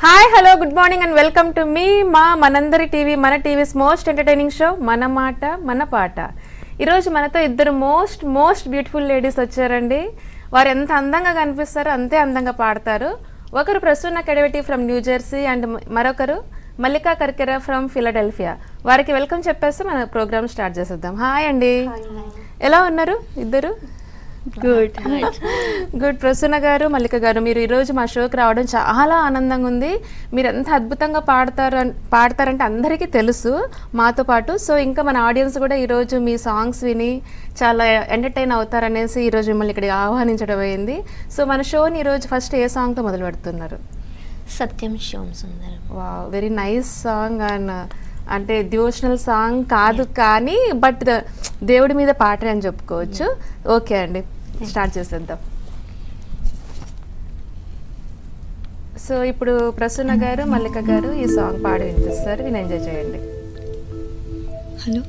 Hi hello good morning and welcome to మీ మనందరి TV మన టీవీస్ మోస్ట్ ఎంటర్టైనింగ్ షో మన మాట మన పాట. ఈరోజు మనతో ఇద్దరు మోస్ట్ బ్యూటిఫుల్ లేడీస్ వచ్చారండి. వారు ఎంత అందంగా కనిపిస్తారో అంతే అందంగా పాడతారు. ఒకరు Prasuna Kedaveti from New Jersey and మరొకరు మల్లికా కర్కెరా ఫ్రమ్ ఫిలడెల్ఫియా. వారికి వెల్కమ్ చెప్పేస్తే మన ప్రోగ్రామ్ స్టార్ట్ చేసేద్దాం. హాయ్ అండి, ఎలా ఉన్నారు ఇద్దరు? గుడ్. ప్రసూన గారు, మల్లిక గారు, మీరు ఈరోజు మా షోకి రావడం చాలా ఆనందంగా ఉంది. మీరు ఎంత అద్భుతంగా పాడతారంటే అందరికీ తెలుసు మాతో పాటు. సో ఇంకా మన ఆడియన్స్ కూడా ఈరోజు మీ సాంగ్స్ విని చాలా ఎంటర్టైన్ అవుతారనేసి ఈరోజు మిమ్మల్ని ఇక్కడికి ఆహ్వానించడం అయింది. సో మన షోని ఈరోజు ఫస్ట్ ఏ సాంగ్తో మొదలు పెడుతున్నారు? Satyam Shivam Sundaram. Wow, very nice song. And అంటే డివోషనల్ సాంగ్ కాదు కానీ బట్ దేవుడి మీద పాట అని చెప్పుకోవచ్చు. ఓకే అండి, స్టార్ట్ చేసేద్దాం. సో ఇప్పుడు ప్రసూన గారు, మల్లిక గారు ఈ సాంగ్ పాడి వినిపిస్తారు, విని ఎంజాయ్ చేయండి. హలో.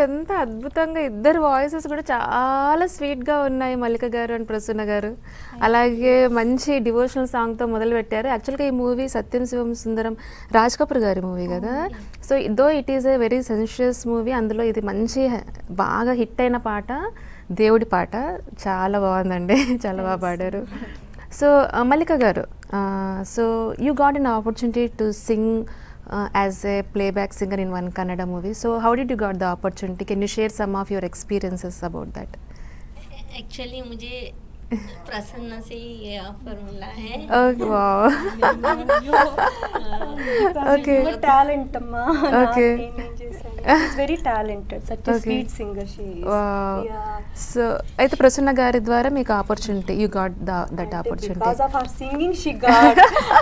ఎంత అద్భుతంగా ఇద్దరు వాయిసెస్ కూడా చాలా స్వీట్గా ఉన్నాయి, మల్లిక గారు అండ్ ప్రసన్న గారు. అలాగే మంచి డివోషనల్ సాంగ్తో మొదలు పెట్టారు. యాక్చువల్గా ఈ మూవీ సత్యం శివం సుందరం రాజ్ కపూర్ గారి మూవీ కదా. So though it is a very sensuous movie. అందులో ఇది మంచి బాగా హిట్ అయిన పాట దేవుడి పాట, చాలా బాగుందండి, చాలా బాగా పాడారు. So Mallika garu, so you got an opportunity to Singh as a playback singer in one Kannada movie. So how did you got the opportunity? Can you share some of your experiences about that? Actually मुझे प्रसन्न से ये offer मिला है. Okay, wow. Okay. Talent amma. Okay. She's very talented. Such a sweet singer she is. Wow. Yeah. So అయితే ప్రసన్న గారి ద్వారా మీకు opportunity, you got that opportunity. Because of her singing she got.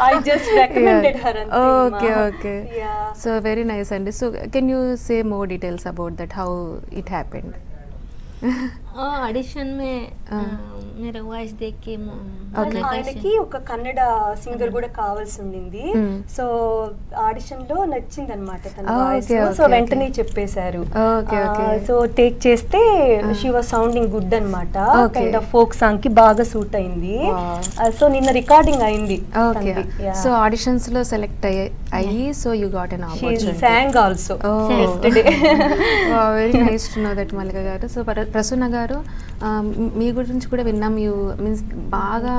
I just recommended her. Okay, okay. Yeah. So very nice అండి. So can you say more details about that, how it happened? Audition में मेरा voice देख के ఆయనకి ఒక Kannada singer కూడా కావాల్సి ఉండింది. సో ఆడిషన్ లో నచ్చింది అనమాట తన వాయిస్. సో వెంటనే చెప్పేశారు. సో టేక్ చేస్తే షీ వాస్ సౌండింగ్ గుడ్ అనమాట. కైండ్ ఆఫ్ ఫోక్ సాంగ్ కి బాగా సూట్ అయింది. సో నిన్న రికార్డింగ్ అయింది. సో ఆడిషన్స్ లో సెలెక్ట్ అయ్యి so you got an opportunity. She sang also yesterday. Very nice to know that Mallika garu. So Prasanna garu, మీ గురించి కూడా విన్నాం, యూ మీన్స్ బాగా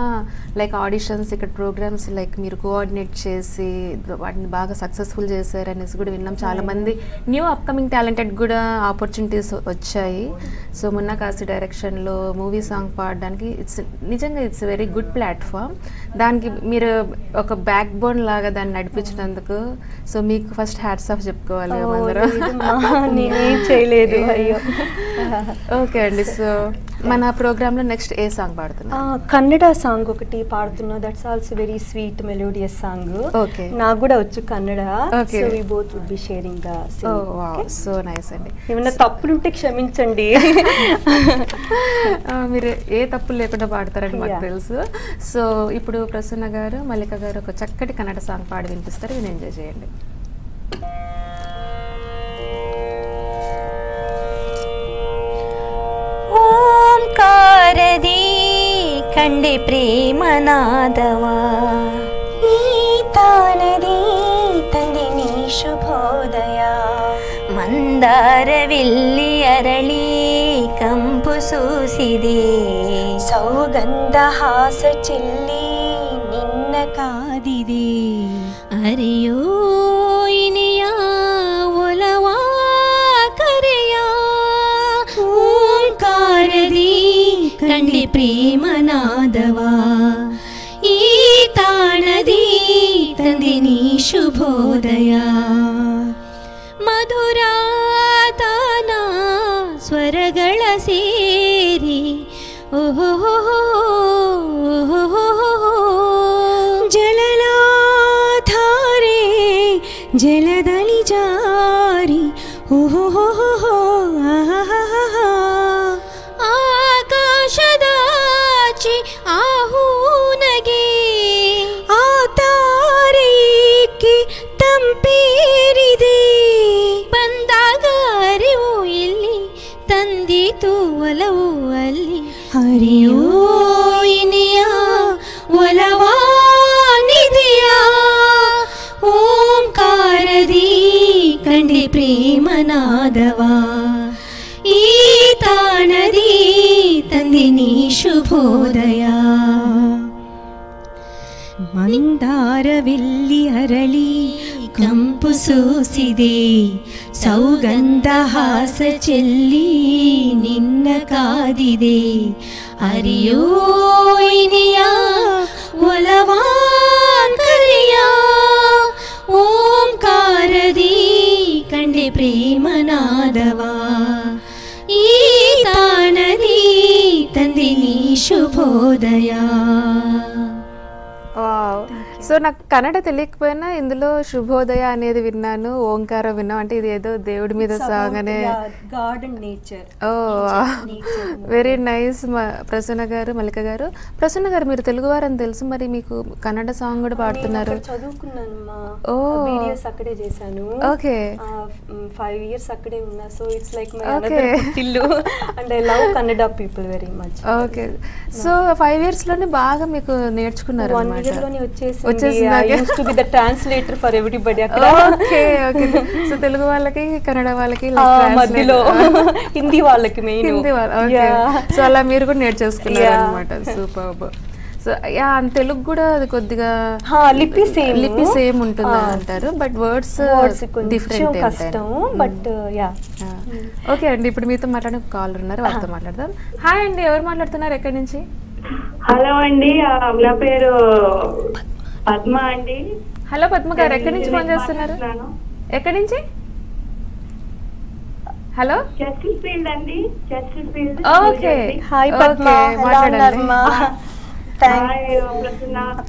లైక్ ఆడిషన్స్ ఇక్కడ ప్రోగ్రామ్స్ లైక్ మీరు కోఆర్డినేట్ చేసి వాటిని బాగా సక్సెస్ఫుల్ చేశారు అనేసి కూడా విన్నాం. చాలామంది న్యూ అప్కమింగ్ టాలెంటెడ్ కూడా ఆపర్చునిటీస్ వచ్చాయి. సో మున్నా కాశీ డైరెక్షన్లో మూవీ సాంగ్ పాడడానికి నిజంగా ఇట్స్ వెరీ గుడ్ ప్లాట్ఫామ్. దానికి మీరు ఒక బ్యాక్ బోన్ లాగా దాన్ని నడిపించినందుకు సో మీకు ఫస్ట్ హ్యాట్స్ ఆఫ్ చెప్పుకోవాలి. నేనేం చేయలేదు. అయ్యో. ఓకే అండి. సో మన ప్రోగ్రామ్ లో నెక్స్ట్ ఏ సాంగ్ పాడుతున్నా? కన్నడ సాంగ్ ఒకటి పాడుతున్నా. That's also very sweet melodious song. Okay, నాకు కూడా వచ్చు Kannada. Okay. So we both would be sharing the oh wow, so nice అండి. ఏమైనా తప్పులుంటే క్షమించండి. మీరు ఏ తప్పులు లేకుండా పాడతారని మాకు Yeah. తెలుసు. సో ఇప్పుడు ప్రసన్న గారు, మల్లిక గారు ఒక చక్కటి కన్నడ సాంగ్ పాడి వినిపిస్తారు, విని ఎంజాయ్ చేయండి. ಓಂಕಾರದಿ ಕಂಡೆ ಪ್ರೇಮನಾದವ ಈ ತಾನದಿ ತಂದೆ ನೀ ಶುಭೋದಯ ಮಂದಾರವಿಲ್ಲಿ ಅರಳಿ ಕಂಪು ಸೂಸಿದೆ ಸೌಗಂಧ ಹಾಸ ಚೆಲ್ಲಿ ನಿನ್ನ ಕಾದಿದೆ ಅರೆಯೋ ಇನಿಯ ಒಲವಾ ಕರೆಯ ಓಂಕಾರದಿ ಕಂಡೆ ಪ್ರೇಮನಾದವ ಈ ತಾಣದಿ ತಂದೆ ನೀ ಶುಭೋದಯ ಮಧುರಾತಾನ ಸ್ವರಗಳ ಸೇರಿ ಓಹೋ ಜಲಲಾಧಾರೆ ಜಲದಲ್ಲಿ ಜಾರಿ ಓಹೋ ಆಕಾಶದಾಚಿ ಆಹೂನಗೆ ಆ ತಾರೆಗೆ ತಂಪೇರಿದೆ ಬಂದಾಗ ಅರಿವು ಇಲ್ಲಿ ತಂದಿತು ಒಲವು ಅಲ್ಲಿ ಹರಿಯೋ ಇನಿಯ ಒಲವಾ ನಿಧಿಯ ಓಂಕಾರದಿ ಕಂಡೆ ಪ್ರೇಮನಾದವ ಈ ತಾಣದಿ ತಂದೆ ನೀ ಶುಭೋದಯ ಮಂದಾರವಿಲ್ಲಿ ಅರಳಿ ಕಂಪು ಸೂಸಿದೆ ಸೌಗಂಧ ಹಾಸ ಚೆಲ್ಲಿ ನಿನ್ನ ಕಾದಿದೆ ಅರಿಯೋ ಇನಿಯ ಒಲವಾ ಕರೆಯ ಓಂಕಾರದಿ ಕಂಡೆ ಪ್ರೇಮನಾದವ ಈ ತಾಣದಿ ತಂದೆ ನೀ ಶುಭೋದಯ. వావ్, సో నాకు కన్నడ తెలియకపోయినా ఇందులో శుభోదయ అనేది విన్నాను, ఓంకారం విన్నాం, అంటే ఇది ఏదో దేవుడి మీద సాంగ్ అనే. Garden nature. Oh very nice. Prasanna garu, Mallika garu. Prasanna గారు మీరు తెలుగు వారని తెలుసు, మరి మీకు కన్నడ సాంగ్ కూడా పాడుతున్నారు. చదువుకున్నాను మా. ఓ వీడియోస్ అక్కడే చేశాను. ఓకే. 5 years అక్కడే ఉన్నా. So it's like my another పుట్టిల్లు and I love Kannada people very much. Okay. So 5 years లోనే బాగా మీకు నేర్చుకున్నారు అన్నమాట. 1 year లోనే వచ్చేసింది. I used to be the translator for everybody అక్కడ. Okay okay. సో తెలుగు వాళ్ళకి కన్నడ వాళ్ళకి మధ్యలో హిందీ వాళ్ళకి మెయిన్. హిందీ వాళ్ళు. ఓకే. సో అలా మీరు కూడా నేర్చేసుకున్నారు అన్నమాట. సూపర్బ్. సో యా తెలుగు కూడా అది కొద్దిగా లిపి సేమ్ ఉంటుంది అంటారు, బట్ వర్డ్స్ డిఫరెంట్ కష్టం. బట్ యా ఓకే అండి. ఇప్పుడు మీతో మాట్లాడే కాలర్ ఉన్నారు, వారితో మాట్లాడదాం. హాయ్ అండి, ఎవరు మాట్లాడుతున్నారు, ఎక్కడి నుంచి? హలో అండి, నా పేరు పద్మ అండి. హలో పద్మ గారు, ఎక్కడి నుంచి ఫోన్ చేస్తున్నారు? ఎక్కడి నుంచి? హలో చెస్టర్ ఫీల్డ్ అండి. Chesterfield. Okay. Hi Padma, మాట్లాడండి.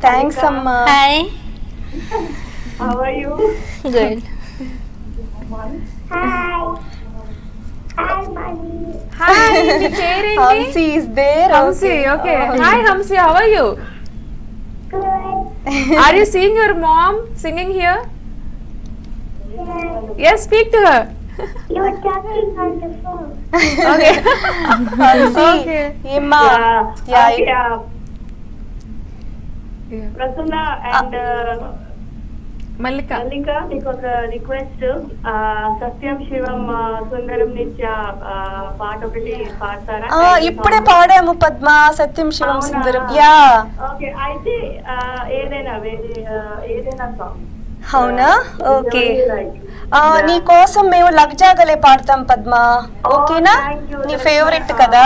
థ్యాంక్స్ అమ్మా. Hi. How are you? Good. Hi మీ పేరేంటి? Hamsi is there. Hamsi. Okay. Hi Hamsi, how are you? Are you seeing your mom singing here? Yes, speak to her. You are talking on the phone. Okay. Okay. Emma. Yeah. Prasanna and Mallika, నీకు ఒక request. సత్యం శివం సుందరం నుంచి పాట ఒకటి పాడతారా? ఇప్పుడే పాడాము పద్మ, సత్యం శివం సుందరం. Yeah okay. అయితే ఏదైనా సాంగ్. అవునా? ఓకే. నీ కోసం మేము లగ్జాగలే పాడతాం పద్మ, ఓకేనా? నీ ఫేవరెట్ కదా.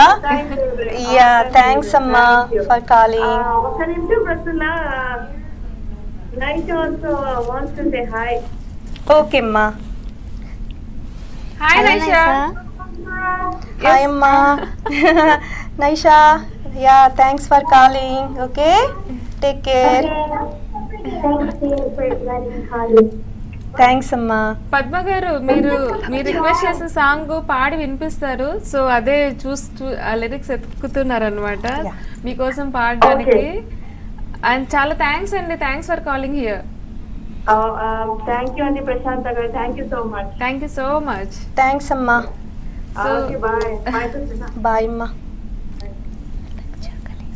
యా థ్యాంక్స్ అమ్మా ఫర్ కాలింగ్. ఒక నిమిషం Prasanna, Naisha also wants to say hi. Okay అమ్మా. హాయ్ నైషా. హాయ్ అమ్మా. Naisha, yeah thanks for calling. Okay, take care. Thanks అమ్మా. పద్మ గారు, మీరు రిక్వెస్ట్ చేసిన సాంగ్ పాడి వినిపిస్తారు. సో అదే చూస్తూ ఆ లిరిక్స్ ఎత్తుకుతున్నారు అనమాట మీకోసం పాడడానికి. అండ్ చాలా థ్యాంక్స్ అండి, thanks for calling here. Thank you అండి ప్రశాంత్ గారు, thank you so much. Thank you so much. Thanks అమ్మా. బాయ్ అమ్మా.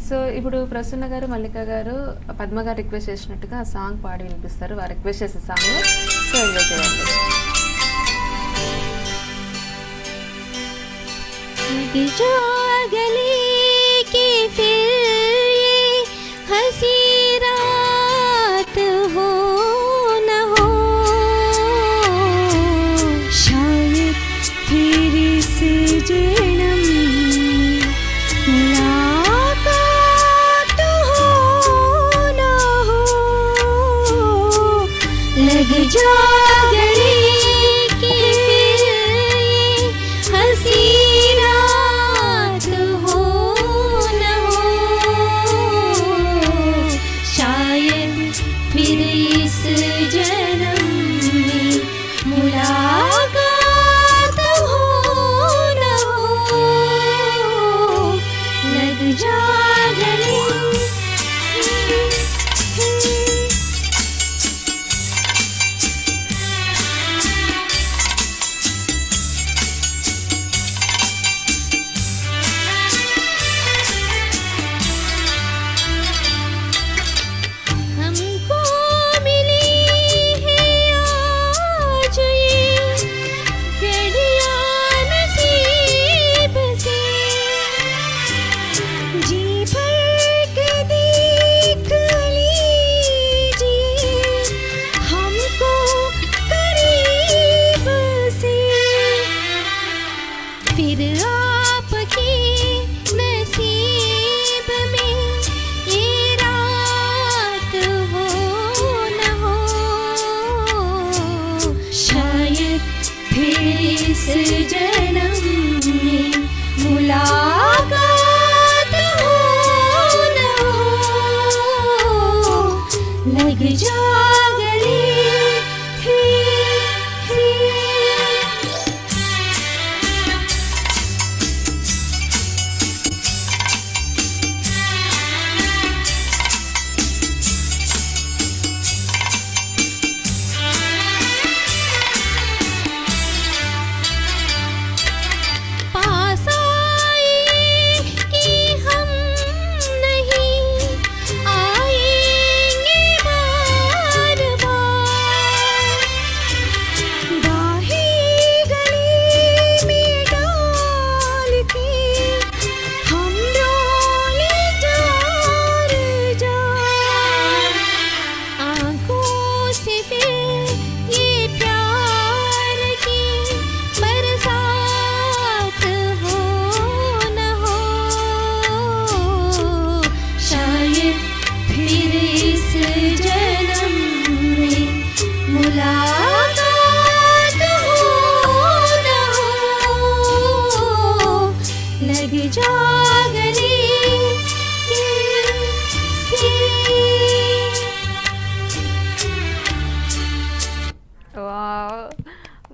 సో ఇప్పుడు ప్రసన్న గారు, మల్లిక గారు, పద్మ గారు రిక్వెస్ట్ చేసినట్టుగా ఆ సాంగ్ పాడి వినిపిస్తారు, వారు రిక్వెస్ట్ చేసే సాంగ్. సో ఎంజాయ్ చేయండి. लग जा गले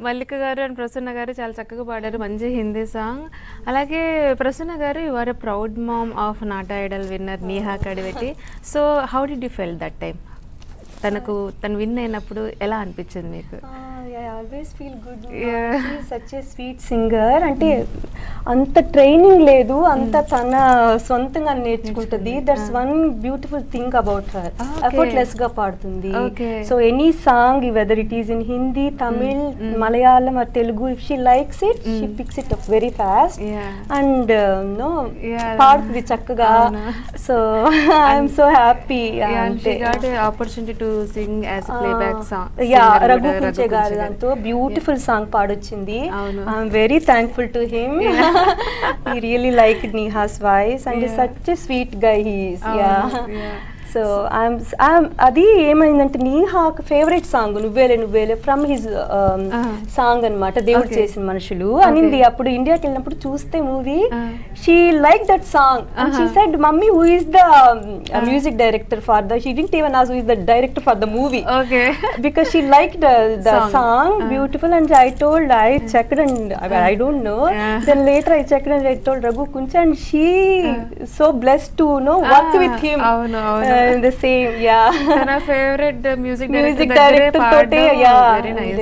మల్లిక గారు అండ్ ప్రసన్న గారు చాలా చక్కగా పాడారు, మంచి హిందీ సాంగ్. అలాగే Prasanna garu, you are a proud mom of NATA idol winner Neha Kadivetti. So how did you fell that time? తను విన్ అయినప్పుడు ఎలా అనిపించింది మీకు? I always feel good. She is such a sweet singer. అంటే అంత ట్రైనింగ్ లేదు, అంత తన సొంతంగా నేర్చుకుంటుంది. That's one beautiful thing about her. Effortless గా పాడుతుంది. So any song, whether it is in Hindi, Tamil, Malayalam or Telugu, if she likes it she picks it up very fast and know పాడుతుంది చక్కగా. So I'm so happy. Opportunity to sing as playback song. Raghu Kunche garu దాంతో beautiful song పాడొచ్చింది. I'm very thankful to him. He really liked Neha's voice and he's such a sweet guy he is. So అది ఏమైందంటే Neha favourite song నువ్వేలే నువ్వేలే from his song అనమాట, దేవుడు చేసిన మనుషులు అనింది. అప్పుడు ఇండియాకి వెళ్ళినప్పుడు చూస్తే movie, she like that song and she said mummy who is the music director for the, she didn't even ask who is the director for the movie because she like the song beautiful. And I told, I checked and I don't know, then later I checked and I told Raghu Kuncha and she so blessed to work with him. The same, tana favorite music director tote, very nice,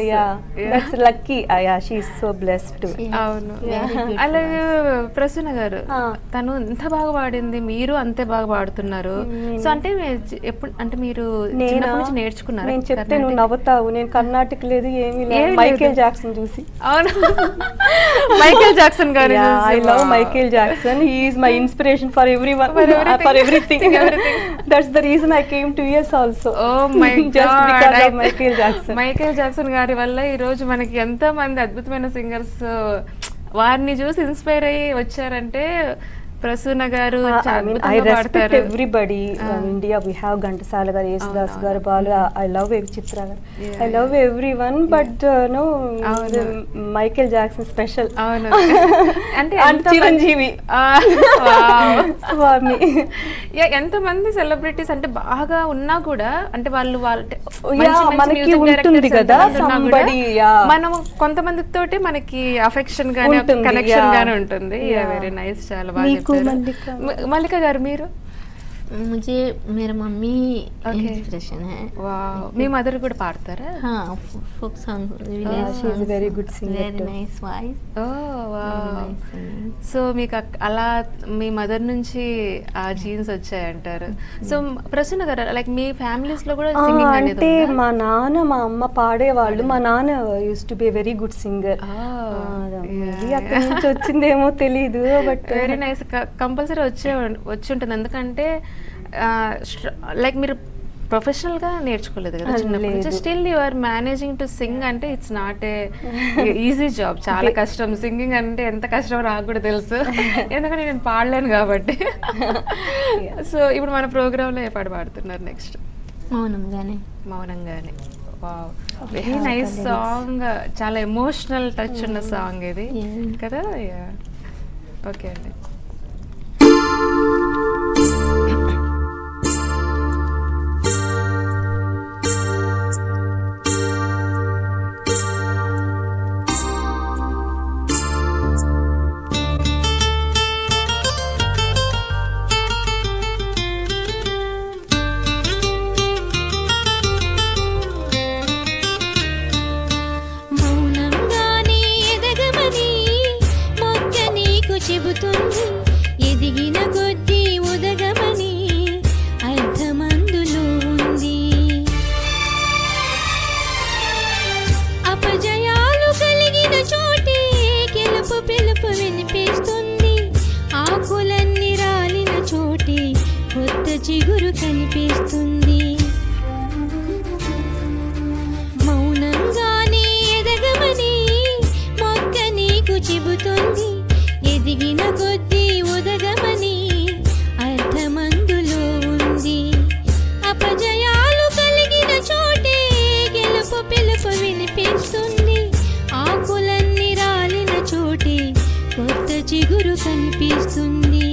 that's lucky. She is so blessed too. avunu alage Prasanna గారు తను ఎంత బాగా పాడింది, మీరు అంతే బాగా పాడుతున్నారు. So అంటే ఎప్పుడు అంటే మీరు చిన్నప్పటి నుంచి నేర్చుకున్నారు? నేను చెప్తే నువ్వు నవ్వుతావు, నేను కర్ణాటక లేదు ఏమీ లేదు, మైకేల్ జాక్సన్ చూసి. అవును, మైకేల్ జాక్సన్ గారు. I love Michael Jackson. He is my inspiration for everyone, for everything. That's the reason I came to US also. Oh my God, just because of Michael Jackson. Michael Jackson గారి వల్ల ఈ రోజు మనకి ఎంత మంది అద్భుతమైన singers వారిని చూసి ఇన్స్పైర్ అయ్యి వచ్చారంటే ప్రసన్న గారు I respect everybody. In India we have Ghantasala garu, Yesudas garu, Balu. I love Chitra garu. I love everyone, but no, Michael Jackson special. avunu ante and Chiranjeevi for me. ఎంత మంది celebrities అంటే బాగా ఉన్నా కూడా అంటే వాళ్ళు మనకి ఉంటుంది కదా somebody, మనం కొంతమంది తోటి మనకి అఫెక్షన్ గానీ కనెక్షన్ గానీ ఉంటుంది. వెరీ నైస్, చాలా బాగా. మల్లిక గారు మీరు? मुझे मेरा मम्मी इंस्पिरेशन है. वाह, మీ మదర్ కూడా పాడతారా? हाँ, folk song. She is a very good singer. Very nice voice. Oh wow. So మీకు అలా మీ మదర్ నుంచి ఆ జీన్స్ వచ్చాయంటారు. సో ప్రసన్న గారు, లైక్ మీ ఫ్యామిలీస్ లో కూడా సింగింగ్ అనేది అంటే మా నాన్న మా అమ్మ పాడేవాళ్ళు. మా నాన్న use to be a very good singer. అక్కడి నుంచి వచ్చిందేమో తెలీదు, బట్ వెరీ నైస్. కంపల్సరీ వచ్చి ఉంటుంది, ఎందుకంటే లైక్ మీరు ప్రొఫెషనల్ గా నేర్చుకోలేదు కదా చిన్నప్పటి నుంచి. Still you are managing to sing అంటే it's not a easy job, చాలా కష్టం. సింగింగ్ అంటే ఎంత కష్టమో నాకు కూడా తెలుసు, ఎందుకంటే నేను పాడలేను కాబట్టి. సో ఇప్పుడు మన ప్రోగ్రామ్ లో ఏ పాట పాడుతున్నారు నెక్స్ట్? మౌనంగానే. మౌనంగానే. వావ్, వెరీ నైస్ సాంగ్, చాలా ఎమోషనల్ టచ్ ఉన్న సాంగ్ ఇది కదా. ఓకే అండి. చిగురు కనిపిస్తుంది. మౌనంగానే ఎదగమని మొక్క నీకు చెబుతుంది. ఎదిగిన కొద్దీ ఒదగమని అర్థమందులో ఉంది. అపజయాలు కలిగిన చోటే గెలుపు పిలుపు వినిపిస్తుంది. ఆకులన్నీ రాలిన చోటే కొత్త చిగురు కనిపిస్తుంది.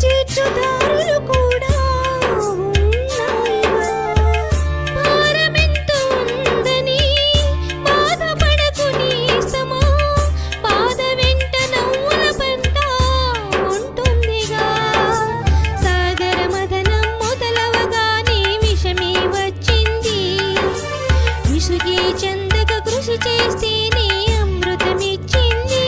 చేర్చుదారులు కూడా భారమెంత ఉందని బాధపడకు నీసమా. పాద వెంట నవ్వుల పంట ఉంటుందిగా. సాగర మదనం మొదలవగానే విషమే వచ్చింది. విసుగే చందక కృషి చేస్తేనే అమృతమిచ్చింది.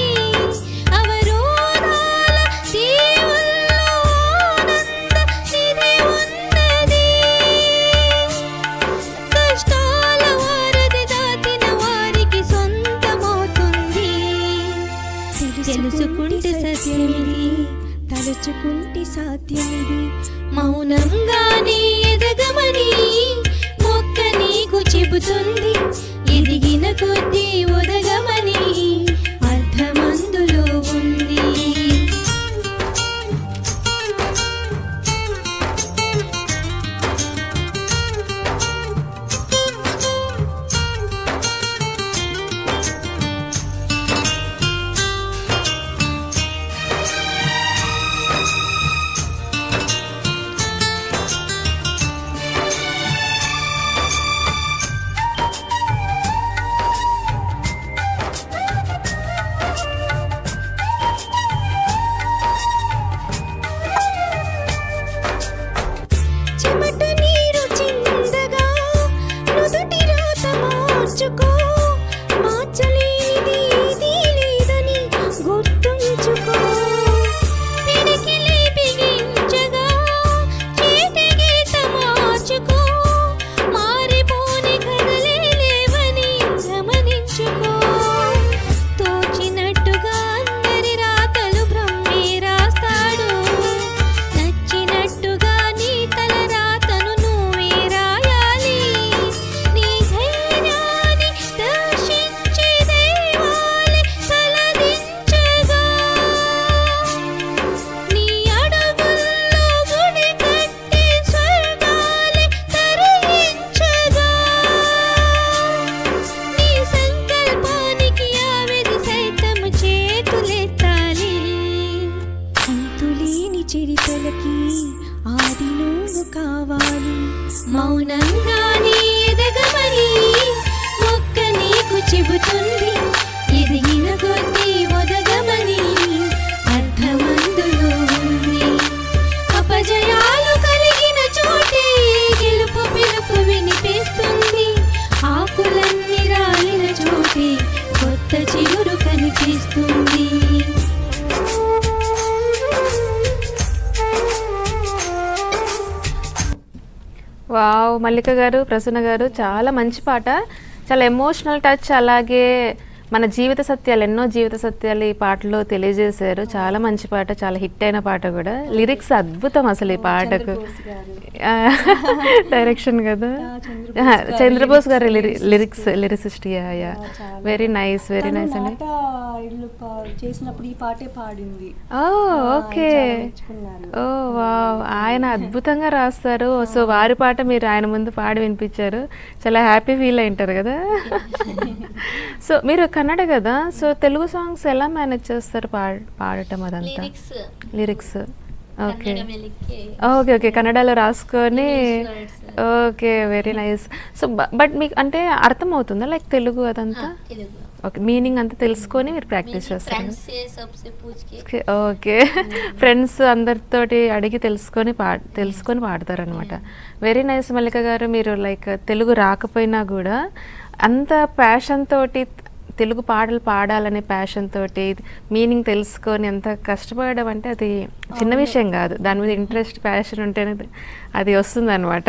తెలుసుకుంటే సత్యమిది, తలుచుకుంటే సాధ్యమిది. మౌనంగానే ఎదగమని మొక్క నీకు చెబుతుంది. ఎదిగిన కొద్దీ ఒదగమని అర్థమందులో ఉంది. మార్చలేనిది ఏదీ లేదని గుర్తుంచుకో. పిడికిలి బిగించగా చేతి గీత మార్చుకో. మారిపోని కథలే లేవని గమనించుకో. తోచినట్టుగా అందరి రాతలు బ్రహ్మే రాస్తాడు. నచ్చినట్టుగా నీ తల రాతను నువ్వే రాయాలి. నీ ధైర్యాన్ని దర్శించి దేవాలే తలదించగా. నీ అడుగుల్లో గుడి కట్టి స్వర్గాలే తరలించగా. నీ సంకల్పానికి ఆవిది సైతము చేతులెత్తాలి. అంతులేని చరితలకి ఆది నువ్వు కావాలి. మౌనంగానే ఎదగమని మొక్క నీకు చెబుతుంది. ఎదిగిన కొద్దీ ఒదగమని అర్థమందులో ఉంది. అపజయాలు కలిగిన చోటే గెలుపు పిలుపు వినిపిస్తుంది. ఆకులన్నీ రాలిన చోటే కొత్త చిగురు కనిపిస్తుంది. వావ్, మల్లిక గారు, ప్రసన్న గారు, చాలా మంచి పాట, చాలా ఎమోషనల్ టచ్. అలాగే మన జీవిత సత్యాలు, ఎన్నో జీవిత సత్యాలు ఈ పాటలో తెలియజేశారు. చాలా మంచి పాట, చాలా హిట్ అయిన పాట కూడా. లిరిక్స్ అద్భుతం అసలు ఈ పాటకు. డైరెక్షన్ కదా, చంద్రబోస్ గారి lyricist. Very nice, very nice అండి. చేసినప్పుడు ఈ పాటే పాడింది. ఓకే, ఓ వావ్, ఆయన అద్భుతంగా రాస్తారు. సో వారి పాట మీరు ఆయన ముందు పాడి వినిపించారు. చాలా హ్యాపీ ఫీల్ అయింటారు కదా. సో మీరు కన్నడ కదా, సో తెలుగు సాంగ్స్ ఎలా మేనేజ్ చేస్తారు పాడటం అదంతా? లిరిక్స్ ఓకే कन्नड़ में लिख के ఓకే ఓకే కన్నడలో రాసుకొని English words. Okay very nice. So but మీకు అంటే అర్థం అవుతుందా లైక్ తెలుగు అదంతా? हाँ, तेलुगु ఓకే మీనింగ్ అంతా తెలుసుకొని మీరు ప్రాక్టీస్ मेरी చేస్తారు. फ्रेंड्स से सबसे पूछ के ఓకే ఓకే ఫ్రెండ్స్ అందరితోటి అడిగి తెలుసుకొని పాడతారు అనమాట. వెరీ నైస్ మల్లిక గారు. మీరు లైక్ తెలుగు రాకపోయినా కూడా అంత ప్యాషన్ తోటి తెలుగు పాటలు పాడాలనే ప్యాషన్ తోటి మీనింగ్ తెలుసుకొని ఎంత కష్టపడడం అంటే అది చిన్న విషయం కాదు. దాని మీద ఇంట్రెస్ట్ ప్యాషన్ ఉంటేనే అది వస్తుంది అనమాట.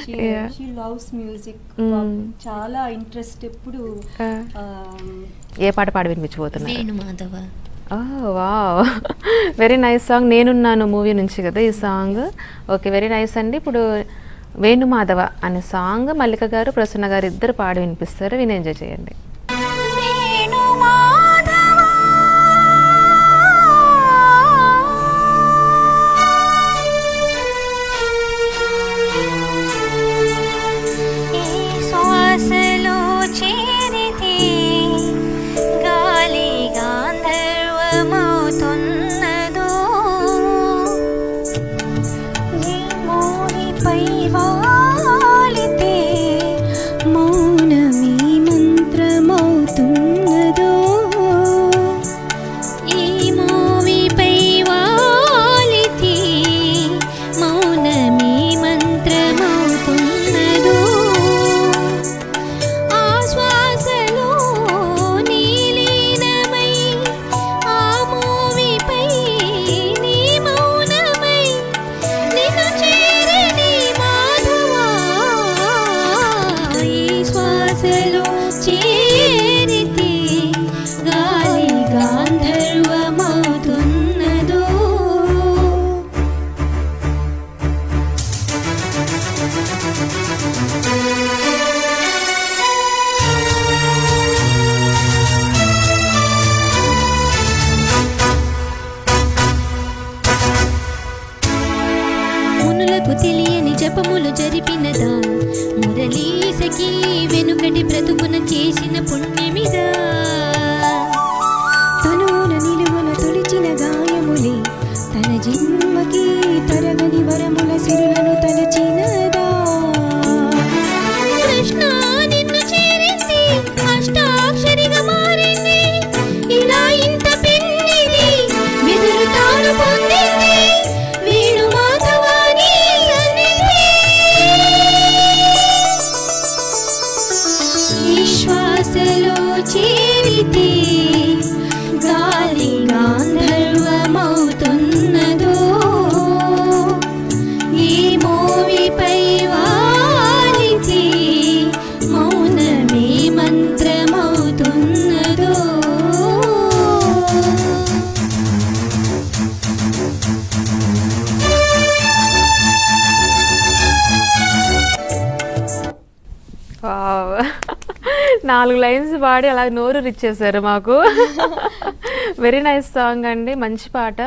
She loves music. చాలా ఇంట్రెస్ట్. ఎప్పుడు ఏ పాట పాడి వినిపించబోతున్నారు? Venu Madhava. Wow very nice song. Nenunnanu movie నుంచి కదా ఈ సాంగ్. ఓకే వెరీ నైస్ అండి. ఇప్పుడు వేణుమాధవ అనే సాంగ్ మల్లిక గారు ప్రసన్న గారు ఇద్దరు పాడి వినిపిస్తారు. విని ఎంజాయ్ చేయండి. తెలియని జపములు జరిపినదా మురళీ సఖీ వెనుకటి బ్రతుకున చేసిన పుణ్యమిదా తనువున నిలువన తొలిచిన గాయములే తన జన్మకి తరగని వరముల సిరులను తలచినదా కృష్ణ నిన్ను చేరింది అష్టాక్షరిగా మారింది ఇలా ఇంత పెన్నిది వెదురు తాను పొందింది వేణు మాధవాని శ్వాసలో చేరితే గాలి గాంధర్వమవుతున్నదో ఈ మోవిపై వాలితే మౌనమే మంత్రమవుతున్నదో వావ్ 4 లైన్స్ పాడి అలా నోరు రిచ్చేసారు మాకు. వెరీ నైస్ సాంగ్ అండి, మంచి పాట.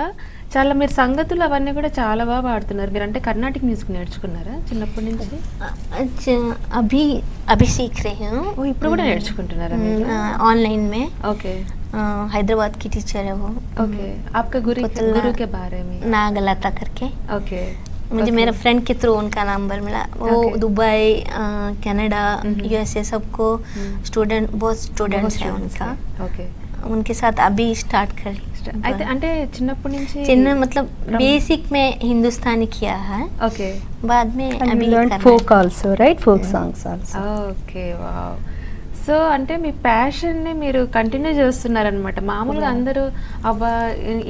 చాలా మీరు సంగతులు అవన్నీ కూడా చాలా బాగా పాడుతున్నారు. మీరు అంటే కర్ణాటక మ్యూజిక్ నేర్చుకున్నారా చిన్నప్పటి నుంచి? अच्छा अभी अभी सीख रही हूँ. ఓ ఇప్పుడు కూడా నేర్చుకుంటున్నారా మీరు? ऑनलाइन में ఓకే हैदराबाद की टीचर है वो. ओके आपका गुरु के बारे में? नागलता करके. ओके मुझे मेरा फ्रेंड के थ्रू उनका नंबर मिला. वो दुबई कनाडा यूएसए सबको स्टूडेंट बहुत स्टूडेंट्स है उनका. ओके उनके साथ अभी स्टार्ट करी. అయితే అంటే చిన్నప్పటి నుంచి चिन्ह मतलब बेसिक में हिंदुस्तानी किया है. ఓకే बाद में अभी करना folk also right, folk songs also. Okay wow. So అంటే మీ ప్యాషన్ని మీరు కంటిన్యూ చేస్తున్నారనమాట. మామూలుగా అందరూ అబ్బా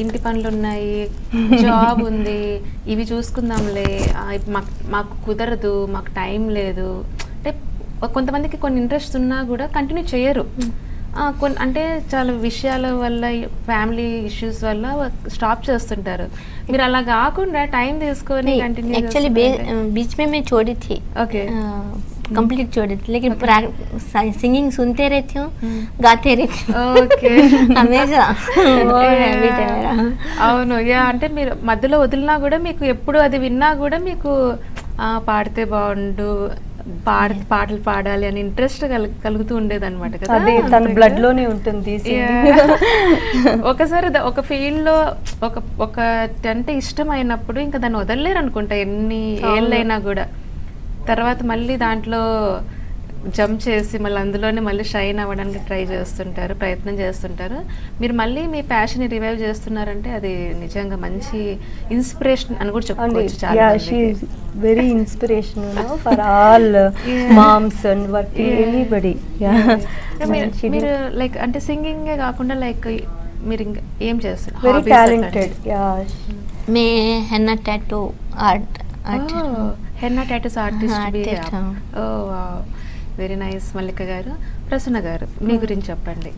ఇంటి పనులు ఉన్నాయి, జాబ్ ఉంది, ఇవి చూసుకుందాంలే, మాకు కుదరదు, మాకు టైం లేదు అంటే కొంతమందికి కొన్ని ఇంట్రెస్ట్ ఉన్నా కూడా కంటిన్యూ చేయరు. అంటే చాలా విషయాల వల్ల, ఫ్యామిలీ ఇష్యూస్ వల్ల స్టాప్ చేస్తుంటారు. మీరు అలా కాకుండా టైం తీసుకొని కంటిన్యూ. एक्चुअली बीच में मैं छोड़ी थी. ఓకే कंप्लीट छोड़ी थी, लेकिन सिंगिंग सुनते रहती हूँ, गाते रहती हूँ. ఓకే हमेशा वो हैबिट है मेरा. అవును యా. అంటే మీరు మధ్యలో వదిలినా కూడా మీకు ఎప్పుడు అది విన్నా కూడా మీకు పాడితే బాగుండు, పాటలు పాడాలి అని ఇంట్రెస్ట్ కలుగుతూ ఉండేది అనమాట కదా. అదే తన బ్లడ్ లోనే ఉంటుంది. ఒకసారి ఒక ఫీల్డ్ లో ఒక అంటే ఇష్టం అయినప్పుడు ఇంకా దాన్ని వదలలేరు అనుకుంటా ఎన్ని ఏళ్ళైనా కూడా. తర్వాత మళ్ళీ దాంట్లో జంప్ చేసి మళ్ళీ అందులోనే మళ్ళీ షైన్ అవ్వడానికి ప్రయత్నం చేస్తుంటారు. మీరు మళ్ళీ మీ ప్యాషన్ ని రివైవ్ చేస్తున్నారంటే అది నిజంగా మంచి ఇన్స్పిరేషన్ అని కూడా చెప్పుకోవచ్చు. చాలా very inspirational for all moms and anybody. మీరు లైక్ అంటే సింగింగ్ కాకుండా లైక్ మీరు ఇంకా ఏం చేస్తారు? Very talented. मैं henna tattoo art henna tattoos artist. Very nice. Mallika garu, Prasanna garu మీ గురించి చెప్పండి.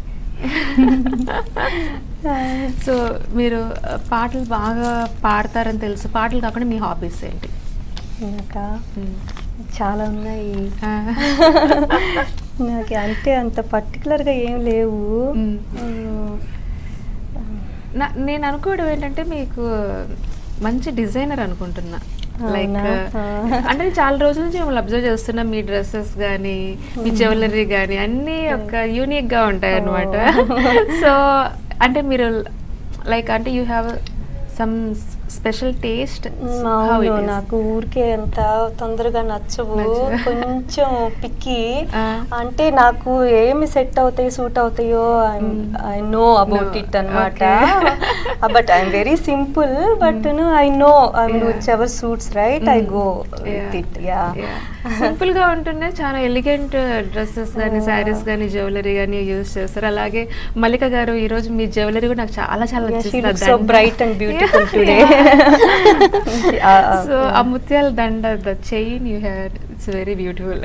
సో మీరు పాటలు బాగా పాడతారని తెలుసు. పాటలు కాకుండా మీ హాబీస్ ఏంటి? ఇంకా చాలా ఉన్నాయి నాకు. అంటే అంత పర్టికులర్గా ఏం లేవు. నేను అనుకోవడం ఏంటంటే మీకు మంచి డిజైనర్ అనుకుంటున్నా. లైక్ అంటే చాలా రోజుల నుంచి మిమ్మల్ని అబ్జర్వ్ చేస్తున్నా. మీ డ్రెస్సెస్ కానీ మీ జ్యువెలరీ కానీ అన్నీ ఒక యూనిక్ గా ఉంటాయి అన్నమాట. సో అంటే మీరు లైక్ అంటే you have some special taste? నాకు ఊరికే అంత తొందరగా నచ్చవు, కొంచెం పిక్కి. అంటే నాకు ఏమి సెట్ అవుతాయి సూట్ అవుతాయో ఐ నో అబౌట్ ఇట్ అనమాట. But I'm very simple. But I know which ever suits right I go with it. Simple గా ఉంటుండే చాలా ఎలిగెంట్ డ్రెస్సెస్ కానీ శారీస్ కానీ జ్యువెలరీ కానీ యూజ్ చేస్తారు. అలాగే మల్లిక గారు ఈ రోజు మీ జ్యువెలరీ కూడా నాకు చాలా చాలా నచ్చింది. So bright and beautiful today. So ఆ ముత్యాల దండ, the chain you had, it's very beautiful.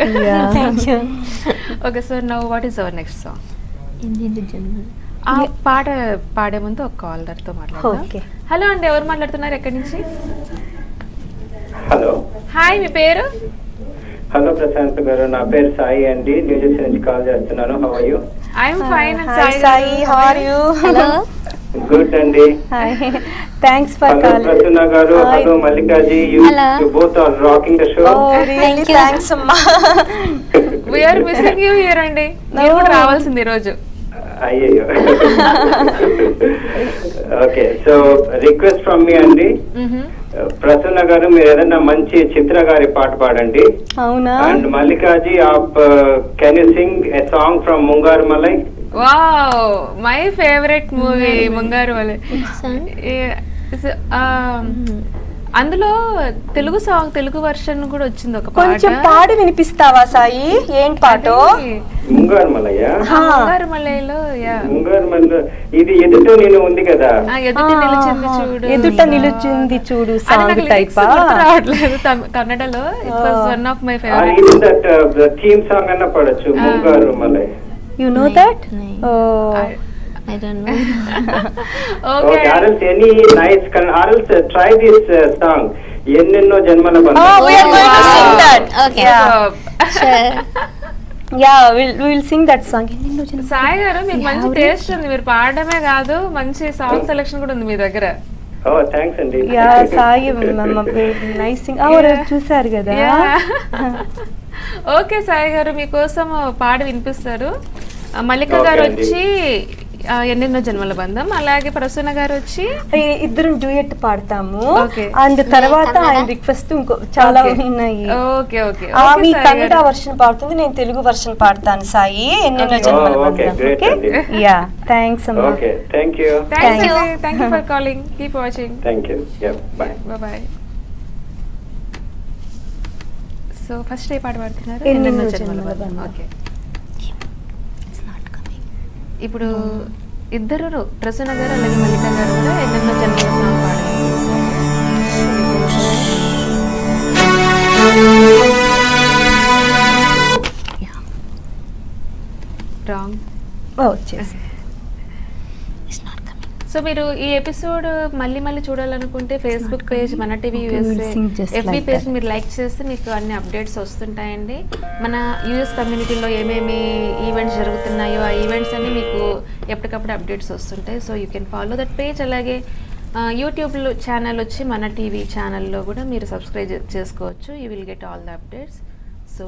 Okay, so now what is our next song? ఆ పాట పాడే ముందు ఒక కాలర్ తో మాట్లాడదాం. హలో అండి, ఎవరు మాట్లాడుతున్నారు? ఎక్కడి నుంచి? హలో, హాయ్, మీ పేరు? హలో ప్రశాంత్ గారు, నా పేరు సాయి అండి, న్యూజెర్సీ నుంచి కాల్ చేస్తున్నాను. How are you? I am fine. Sai, how are you? hello good అండి. Thanks for calling. Prasanna garu, hello Mallika ji, you both are rocking the show. Oh really thanks అమ్మా. We are missing you here అండి. మీరు కూడా రావాల్సింది ఈ రోజు. అయ్యో. ఓకే, సో రిక్వెస్ట్ ఫ్రమ్ మీ అండి, ప్రసన్న గారు మీరు ఏదైనా మంచి చిత్ర గారి పాట పాడండి. అవునా? అండ్ మల్లికాజీ, ఆప్ can you sing a song from Mungaru Male? Wow, my favourite movie Mungaru Male. అందులో తెలుగు సాంగ్, తెలుగు వర్షన్ కూడా వచ్చింది ఒక పాట. కొంచెం పాడి వినిపిస్తావా సాయి? ఏం పాటో? ముంగారు మలయ్యా? ముంగారు మలైలో ముంగారు మలై ఇది ఎదుట నేను ఉంది కదా, ఎదుట నిలిచింది చూడు, ఎదుట నిలుచుంది చూడు సాంగ్ టైపా? రావట్లేదు కన్నడలో. It was one of my favourite. ఇది దట్ ద థీమ్ సాంగ్ అన్న పడొచ్చు, Mungaru Male. You know that? I don't know. Okay, Arals, any nice Arals, try this song, Ennenno Janmala Bandham. Oh, we are going to sing that. Okay. Sure. Yeah, we'll sing that song. Sai గారు, మీకు మంచి taste ఉంది. మీరు పాడడమే కాదు, మంచి song selection కూడా ఉంది మీ దగ్గర. Oh, thanks అండి. Yeah, Sai nice sing. చూసారు కదా. ఓకే సాయి గారు, మీకోసం పాడి వినిపిస్తారు. మల్లిక గారు వచ్చి ఎన్నెన్నో జన్మల బంధం, అలాగే ప్రసన్న గారు వచ్చి ఇద్దరం డ్యూయట్ పాడతాము. అండ్ తర్వాత ఆయన రిక్వెస్ట్ ఇంకో చాలా ఉన్నాయి. ఓకే ఓకే, ఆమె కన్నడ వర్షన్ పాడుతుంది, నేను తెలుగు వర్షన్ పాడతాను. Sai, Ennenno Janmala Bandham. Okay, yeah, thanks అమ్మా. Okay, thank you for calling. Keep watching. Thank you. Yeah, bye bye. So first ఏ పాట పాడుతున్నారు? ఎన్నెన్నో జన్మల బంధం. ఓకే, ఇప్పుడు ఇద్దరు ప్రసన్న గారు అలాగే మల్లిక గారు కూడా ఎన్నెన్నో జన్మల సాంగ్ పాడారు. రాంగ్. సో మీరు ఈ ఎపిసోడ్ మళ్ళీ మళ్ళీ చూడాలనుకుంటే ఫేస్బుక్ పేజ్ మన టీవీ యూఎస్ఏ, ఎఫ్బీ పేజ్ మీరు లైక్ చేస్తే మీకు అన్ని అప్డేట్స్ వస్తుంటాయండి. మన యూఎస్ కమ్యూనిటీలో ఏమేమి ఈవెంట్స్ జరుగుతున్నాయో ఆ ఈవెంట్స్ అన్ని మీకు ఎప్పటికప్పుడు అప్డేట్స్ వస్తుంటాయి. So you can follow that page. అలాగే యూట్యూబ్ ఛానల్ వచ్చి మన టీవీ ఛానల్లో కూడా మీరు సబ్స్క్రైబ్ చేసుకోవచ్చు. You will get all the updates. So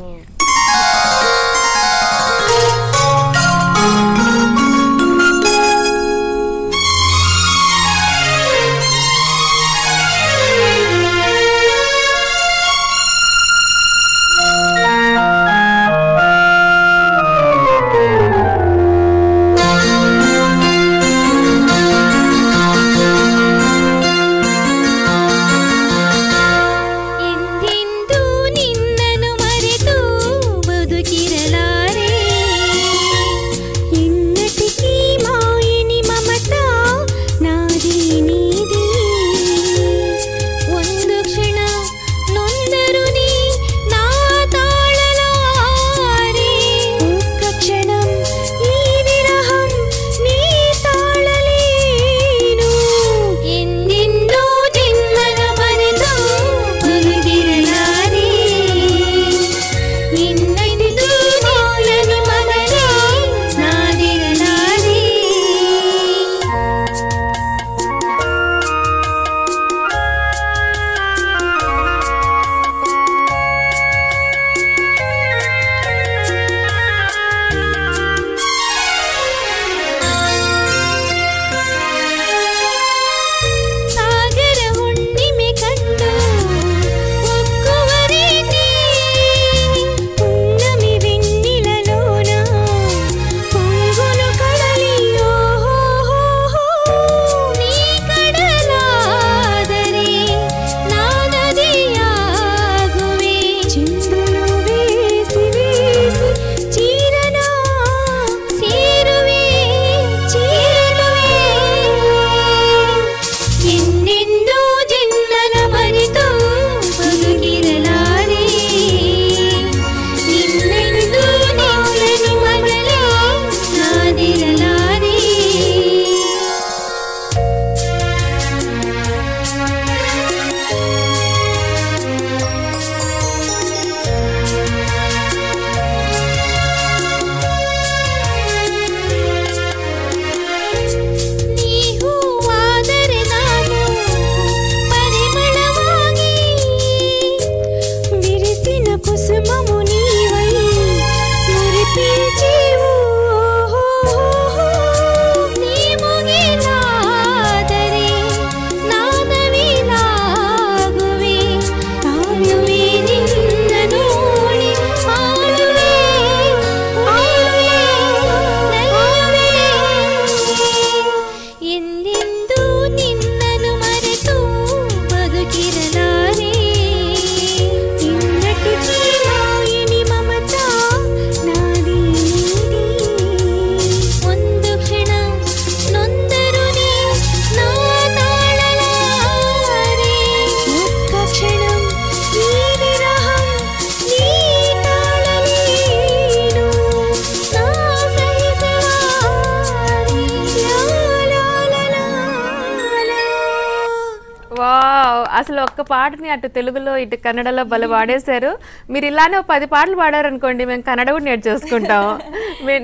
అసలు ఒక్క పాటని అటు తెలుగులో ఇటు కన్నడలో భలే పాడేశారు. మీరు ఇలానే 10 పాటలు పాడారు అనుకోండి, మేము కన్నడ కూడా నేర్చేసుకుంటాము.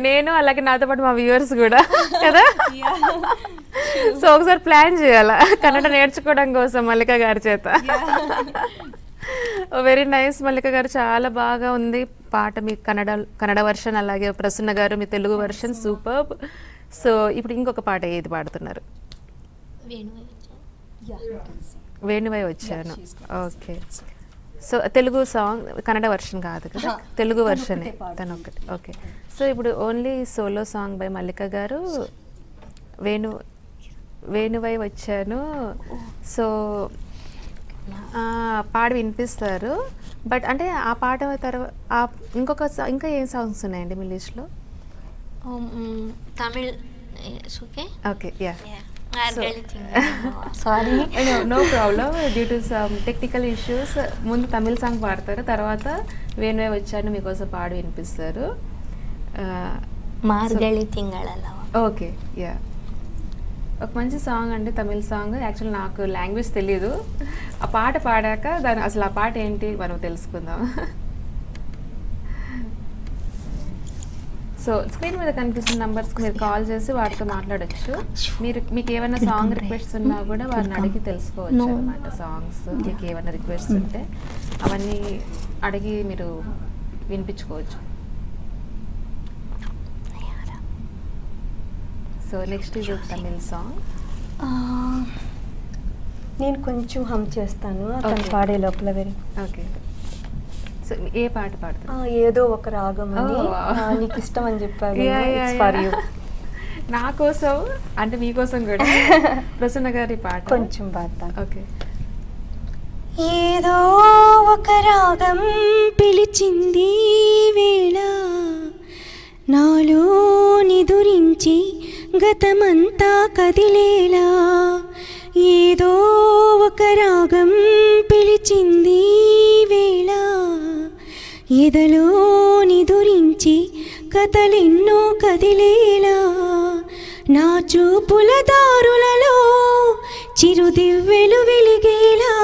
నేను అలాగే నాతో పాటు మా వ్యూవర్స్ కూడా కదా. సో ఒకసారి ప్లాన్ చేయాలా కన్నడ నేర్చుకోవడం కోసం మల్లిక గారి చేత. వెరీ నైస్ మల్లిక గారు, చాలా బాగా ఉంది పాట. మీ కన్నడ వర్షన్, అలాగే ప్రసన్న గారు మీ తెలుగు వర్షన్ సూపర్. సో ఇప్పుడు ఇంకొక పాట ఏది పాడుతున్నారు? వేణువై వచ్చాను. Okay. So Telugu song, Kannada version కాదు కదా, తెలుగు వర్షనే తను ఒకటి. ఓకే. సో ఇప్పుడు ఓన్లీ సోలో సాంగ్ బై మల్లిక గారు, వేణువై వచ్చాను. సో పాడి వినిపిస్తారు. బట్ అంటే ఆ పాట తర్వాత ఇంకా ఏం సాంగ్స్ ఉన్నాయండి మీ లిస్ట్లో? Tamil. Okay, ya. Sorry, no problem. Due to some technical issues ముందు తమిళ సాంగ్ పాడతారు, తర్వాత వేణువై వచ్చాను మీకోసం పాడి వినిపిస్తారు. మార్గళి తింగళ. Okay, yeah. ఒక మంచి సాంగ్ అండి, తమిళ సాంగ్. యాక్చువల్ నాకు లాంగ్వేజ్ తెలీదు, ఆ పాట పాడాక దాని అసలు ఆ పాట ఏంటి మనం తెలుసుకుందాం. సో స్క్రీన్ మీద కనిపిస్తున్న నంబర్స్కి మీరు కాల్ చేసి వాటితో మాట్లాడచ్చు. మీకు ఏమైనా సాంగ్ రిక్వెస్ట్స్ ఉన్నా కూడా వారిని అడిగి తెలుసుకోవచ్చు అనమాట. సాంగ్స్ మీకు ఏమైనా రిక్వెస్ట్స్ ఉంటే అవన్నీ అడిగి మీరు వినిపించుకోవచ్చు. సో నెక్స్ట్ ఇది తమిళ్ సాంగ్. నేను కొంచెం హమ్ చేస్తాను అతను పాడే లోపల. Very okay. సో ఏ పాట పాడుతున్నా? ఏదో ఒక రాగం అని నీకు ఇష్టం అని చెప్పారు. For you. నా కోసం అంటే మీకోసం కూడా ప్రసన్న గారి పాట కొంచెం పాడతాను. ఓకే. ఏదో ఒక రాగం పిలిచింది వేళ నాలో నిదురించి గతమంతా కదిలేలా. ఏదో ఒక రాగం పిలిచింది వేళ ఎదలో నిదురించి కథలెన్నో కదిలేలా. నా చూపుల దారులలో చిరుదివ్వెలు వెలిగేలా.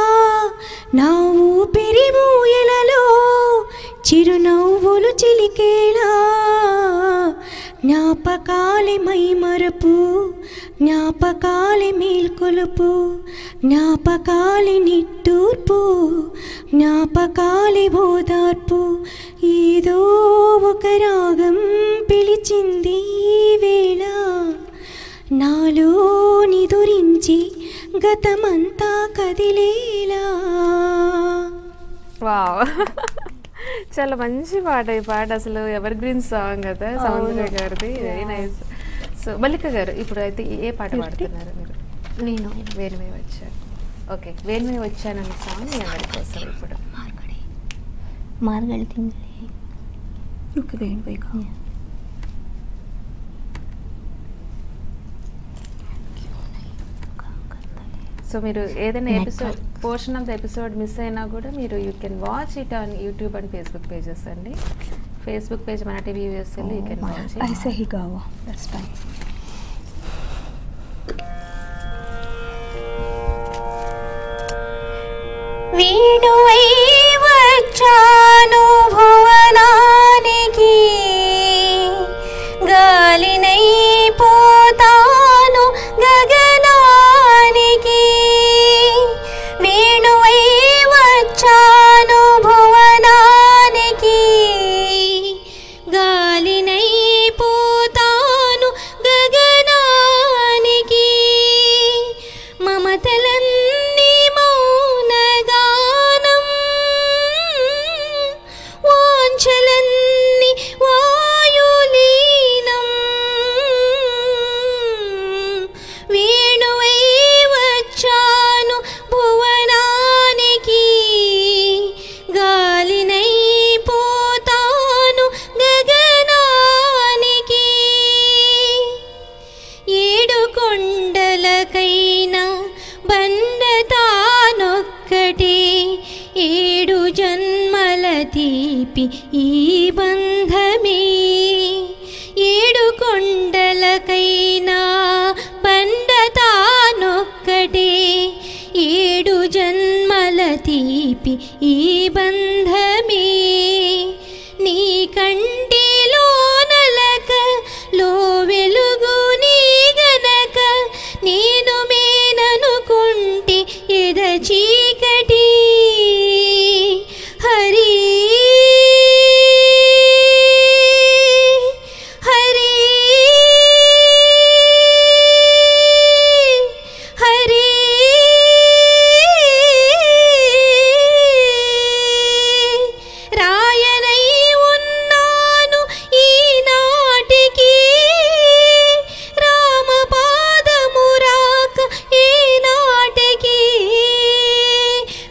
నా ఊపిరి ఊయలలో చిరునవ్వులు చిలికేలా. జ్ఞాపకాలి మైమరపు జ్ఞాపకాలి మేల్కొలుపు జ్ఞాపకాలి నిట్టూర్పు జ్ఞాపకాలి ఓదార్పు. ఏదో ఒక రాగం పిలిచింది వేళ నాలో నిదురించి గతమంతా కదిలేలా. వావ్, చాలా మంచి పాట ఈ పాట. అసలు ఎవర్ గ్రీన్ సాంగ్ కదా సౌందర్య గారిది. Very nice. సో మల్లిక గారు ఇప్పుడు అయితే ఏ పాట పాడుతున్నారు మీరు? నేను వేణుమే వచ్చాను. ఓకే, వేణుమే వచ్చాను అనే సాంగ్ మీ అందరి కోసం ఇప్పుడు. మార్గళి తింగళి. సో మీరు ఏదైనా episode portion of the episode miss అయినా కూడా మీరు you can watch it on YouTube and Facebook pages అండి. ఫేస్బుక్ పేజ్ మన TV USL you can watch it. ऐसे ही गाओ, that's fine. వేణువై వచ్చాను భువనానికి గాలినై పోతాను గగనానికి. వేణువై వచ్చాను భువనానికి గాలినై పోతాను గగనానికి. మమతలన్నీ మౌనగానం వాంఛలన్నీ వాయులీనం. వేణువై వచ్చాను భువనానికి గాలినై పోతాను గగనానికి. ఏడు కొండలకైనా బండతానొక్కటే ఏడు జన్మల తీపి ఈ బంధమే. ఏడు కొండలకైనా బండతానొక్కటే ఏడు జన్మల తీపి ఈ బంధమే. నీ కంటిలోనలక లో వెలుగు నీ గనక నేను మేననుకుంటే ఎద చీకటి. హరి హరి హరి రాయనై ఉన్నాను ఈనాటికి రామపాదము రాక ఈనాటికి.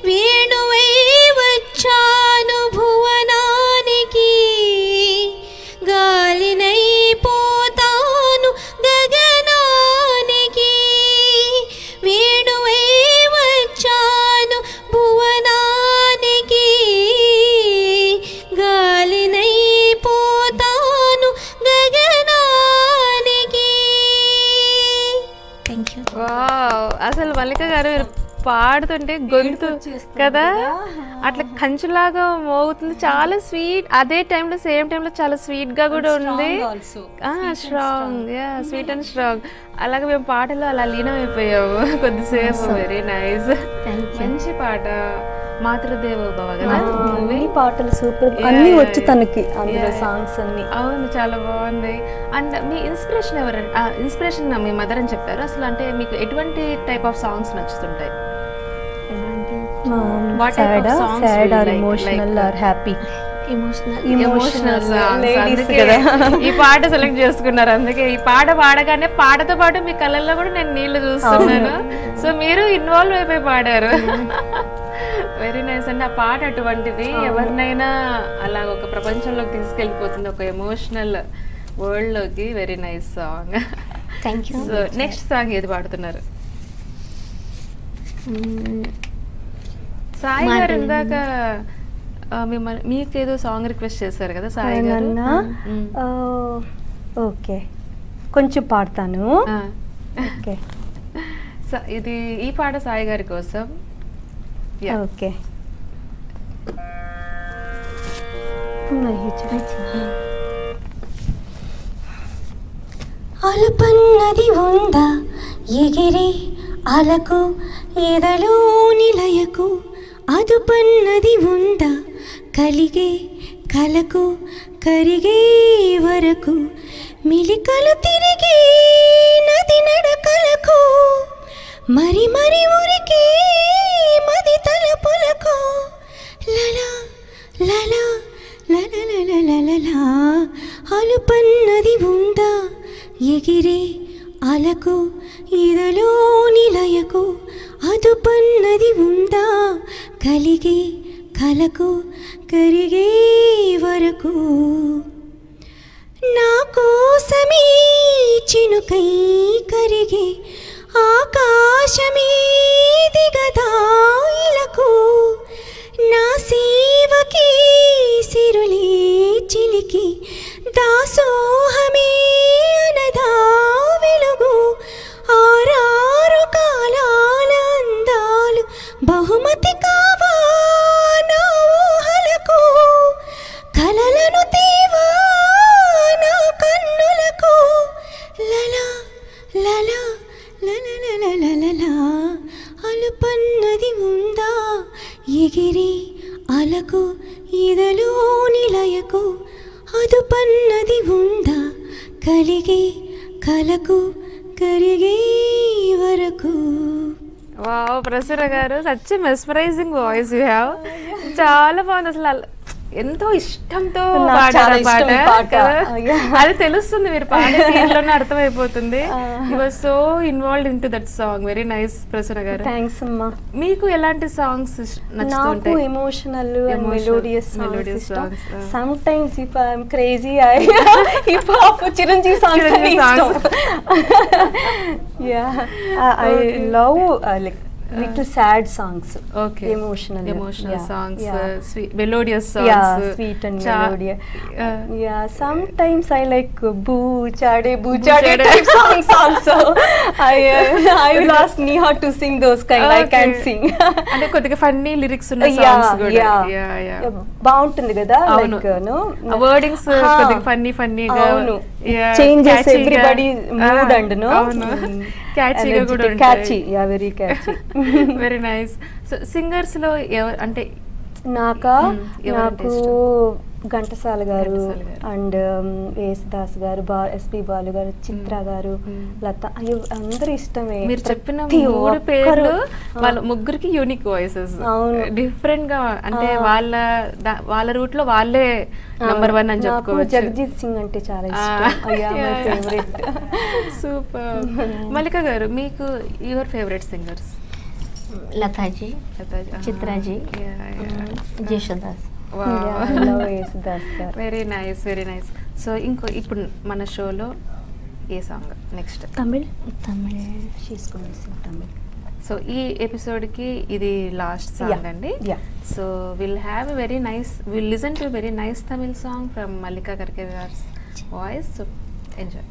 వేణువై వచ్చాను భువనానికి గాలినై పోతాను గగనానికి. వేణువై వచ్చాను భువనానికి గాలినై పోతాను గగనానికి. Thank you. వావ్, అసలు మల్లిక గారు మీరు పాడుతుంటే గొంతు కదా అట్లా కంచులాగా మోగుతుంది. చాలా స్వీట్, అదే టైంలో సేమ్ టైంలో చాలా స్వీట్ గా కూడా ఉంది. Strong, sweet and strong. అలాగే మేము పాటలో అలా లీనమైపోయాము కొద్దిసేపు. వెరీ నైస్, మంచి పాట. మాతృదేవో భవ కదా అన్ని పాటలు సూపర్, అన్ని వచ్చు తనకి అందులో సాంగ్స్ అన్ని. అవును, చాలా బాగుంది. అండ్ మీ ఇన్స్పిరేషన్ ఎవరండి? ఇన్స్పిరేషన్ మీ మదర్ అని చెప్పారు. అసలు అంటే మీకు ఎటువంటి టైప్ ఆఫ్ సాంగ్స్ నచ్చుతుంటాయి? Sad or emotional or happy? Emotional songs. ఈ పాట సెలెక్ట్ చేసుకున్నారు, అందుకే ఈ పాట పాడగానే పాటతో పాటు మీ కళ్ళల్లో కూడా నేను నీళ్లు చూస్తున్నాను. సో మీరు ఇన్వాల్వ్ అయిపోయి పాడారు. వెరీ నైస్ అండి. ఆ పాట అటువంటిది, ఎవరినైనా అలా ఒక ప్రపంచంలోకి తీసుకెళ్ళిపోతుంది, ఒక ఎమోషనల్ వరల్డ్ లోకి. Very nice song. Thank you. So next song ఏది పాడుతున్నారు? సాయి గారు ఇందాక మీకేదో సాంగ్ రిక్వెస్ట్ చేశారు కదా సాయి గారు? ఓకే, కొంచెం పాడతాను. ఓకే, ఇది ఈ పాట సాయి గారి కోసం. ఓకే. అలుపన్నది ఉందా ఎగిరే అలకు ఎదలో నిలయకు, అదుపన్నది ఉందా కలిగే కలకు కరిగే వరకు, మిలికలు తిరిగి నది నడకలకు, మరి మరి ఉరికి మది తలపులకు, లలా లలా లలలలలలా. అలుపన్నది ఉందా ఎగిరే అలకు ఇదలో నిలయకు, అదుపన్నది ఉందా కలిగే కలకు కరిగే వరకు, నా కోసమే చినుకై కరిగే ఆకాశమే దిగదాయిలకు, నా సేవకి సిరులే చిలికి దాసోహమే అనదా వెలుగు, ఆరారు కాలాల అందాలు బహుమతి కావా నా ఊహలకు, కలలను తీవా నా కన్నులకు, లలా లలా లలలలలలా. అలుపన్నది ఉందా ఎగిరి అలకు ఇదలో నిలయకు, అదుపన్నది ఉందా కలిగే కలకు కరిగే వరకు. Wow, Prasanna garu, such mesmerising voice you have. చాలా బాగుంది. అసలు ఎంతో ఇష్టంతో పాడారు పాట, అది తెలుస్తుంది, మీరు పాడే దీంట్లోనే అర్థమైపోతుంది. You are so involved in to that song. Very nice Prasanna garu. Thanks అమ్మా. మీకు ఎలాంటి సాంగ్స్ నచ్చుతుంటాయి? నాకు emotional and melodious songs. Sometimes if I am crazy hip hop Chiranjeevi songs. Ya, I love like little sad songs. Okay. Emotional songs, yeah. Sweet melodious songs. Yeah, sweet and melodious. Yeah, sometimes I like boo chade type songs also. I will ask Neha to sing those kind. Okay. I can't sing. అంటే కొద్దిగా funny lyrics ఉన్న songs కూడా. బాగుంటుంది కదా, like no wordings కొద్దిగా ఫన్నీగా changes everybody mood and know క్యాచీగా కూడా ఉంటాయి. Catchy, yeah, very catchy. Very nice. So singers లో ఎవరు అంటే? నాకు ఘంటసాల గారు అండ్ యేసుదాస్ గారు, ఎస్పి బాలు గారు, చిత్ర గారు, లత, అయ్యో అందరూ ఇష్టమే. మీరు చెప్పిన మూడు పేర్లు వాళ్ళ ముగ్గురికి యూనిక్ వాయిసెస్, డిఫరెంట్ గా, అంటే వాళ్ళ రూట్ లో వాళ్ళే నంబర్ 1 అని చెప్పుకోవచ్చు. జగజిత్ సింగ్ అంటే చాలా ఇష్టం. సూపర్. మల్లిక గారు, మీకు your favourite singers? Lataji, Chitraji, Jesudas. Very nice, very nice. So ఇప్పుడు మన షోలో ఏ సాంగ్ నెక్స్ట్? తమిళ్. సో ఈ ఎపిసోడ్కి ఇది లాస్ట్ సాంగ్ అండి. So will listen to very nice Tamil song from Mallika Karke గార్స్ వాయిస్. So enjoy.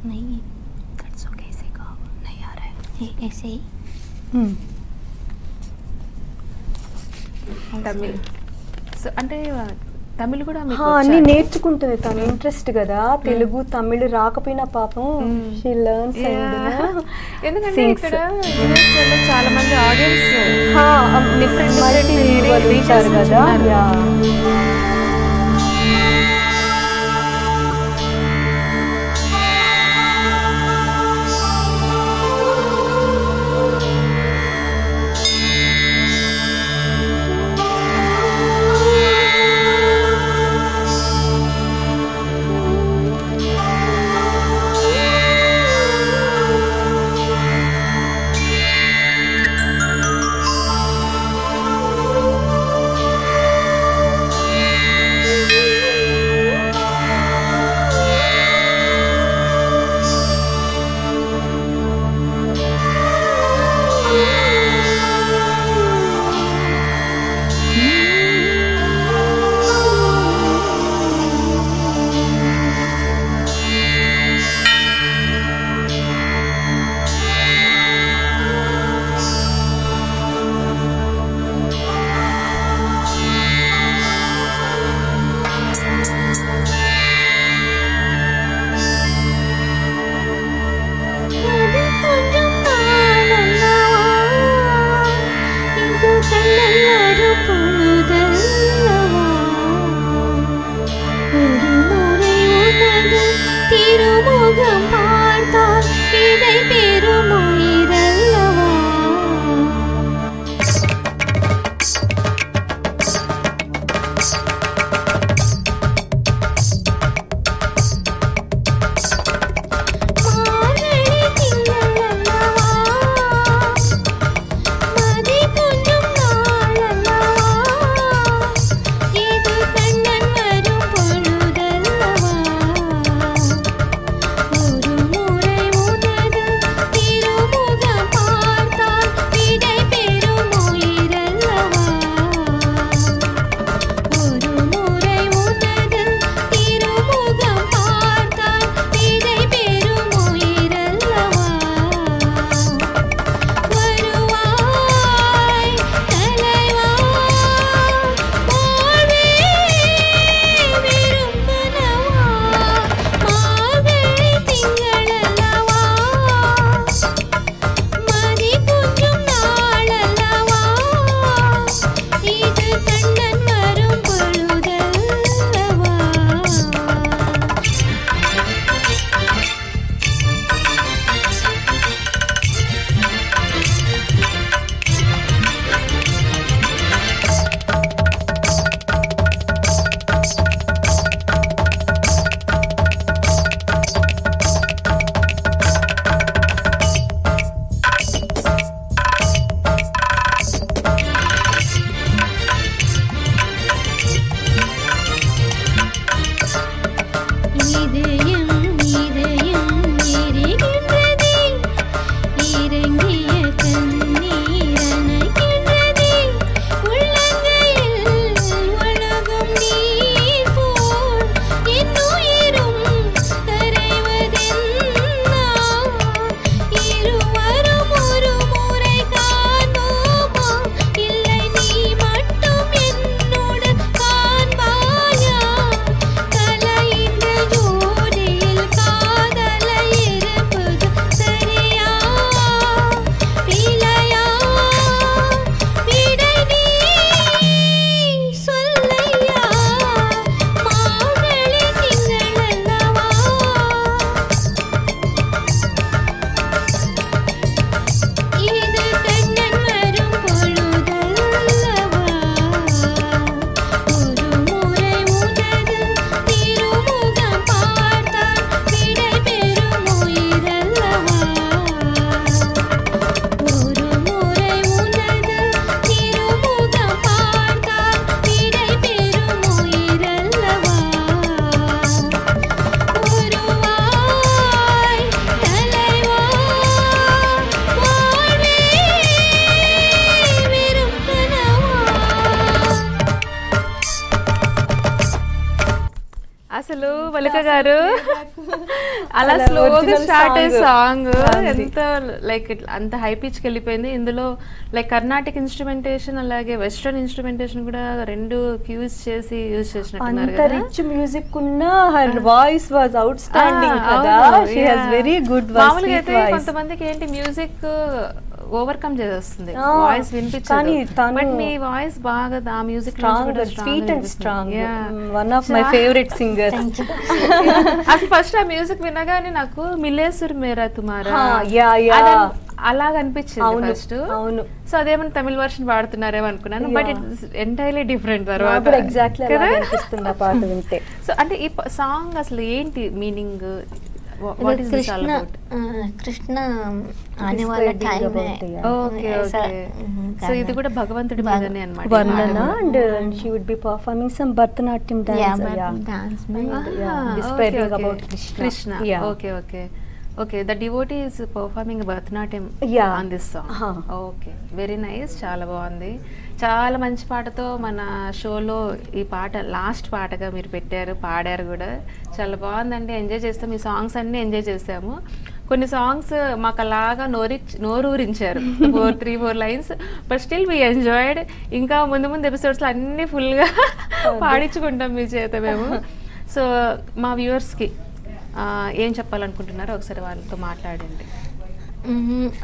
नहीं, that's okay, ऐसे गाओ, नहीं आ रहा है, ऐसे ही. తమిళ్. సో అంటే తమిళ్ కూడా అన్ని నేర్చుకుంటుంది తను, ఇంట్రెస్ట్ కదా. తెలుగు తమిళ్ రాకపోయినా పాపం షీ లెర్న్స్. ఎందుకంటే ఇక్కడ చాలా మంది ఆడియన్స్ డిఫరెంట్ కదా. అసలు మల్లిక గారు అలా స్లోగా స్టార్ట్ అయ్యే సాంగ్ ఎంత లైక్ అంత హై పిచ్ కి వెళ్ళిపోయింది. ఇందులో లైక్ కర్ణాటిక్ ఇన్స్ట్రుమెంటేషన్ అలాగే వెస్టర్న్ ఇన్స్ట్రుమెంటేషన్ కూడా రెండు ఫ్యూజ్ చేసి యూజ్ చేసినట్టున్నారు అంత రిచ్ మ్యూజిక్ ఉన్న her voice was outstanding కదా. She has very good voice. మామూలుగా అయితే కొంతమందికి ఏంటి మ్యూజిక్ ఓవర్కమ్ చేస్తుంది, వాయిస్ వినిపించదు, బట్ మీ వాయిస్ బాగా ఆ music sweet and strong. One of my favourite singers. అసలు ఫస్ట్ ఆ మ్యూజిక్ వినగానే నాకు మిలేసుర్ మేరా తుమారా అలాగ అనిపించింది ఫస్ట్. అవును. సో అదేమన్నా తమిళ వర్షన్ పాడుతున్నారేమో అనుకున్నాను, బట్ ఇట్స్ ఎంటైర్లీ డిఫరెంట్ తర్వాత. ఎగ్జాక్ట్లీ అలా అనిపిస్తుంది ఆ పాట వింటే. సో అంటే ఈ సాంగ్ అసలు ఏంటి meaning? What is this all about? Krishna ఆనే వాళ్ళ టైం ఓకే ఓకే. సో ఇది కూడా భగవంతుడి మీదనే అన్నమాట. వర్ణన and she would be performing some Bharatanatyam dance describing about Krishna. Okay okay okay. The devotee is performing Bharatanatyam on this song. Okay, very nice, చాలా బాగుంది. చాలా మంచి పాటతో మన షోలో ఈ పాట లాస్ట్ పాటగా మీరు పెట్టారు, పాడారు కూడా. చాలా బాగుందండి, ఎంజాయ్ చేస్తాం. ఈ సాంగ్స్ అన్నీ ఎంజాయ్ చేసాము. కొన్ని సాంగ్స్ మాకు అలాగా నోరూరించారు, 3-4 lines, but still we enjoyed. ఇంకా ముందు ముందు ఎపిసోడ్స్లో అన్నీ ఫుల్గా పాడించుకుంటాం మీ చేత మేము. సో మా వ్యూవర్స్కి ఏం చెప్పాలనుకుంటున్నారో ఒకసారి వాళ్ళతో మాట్లాడండి.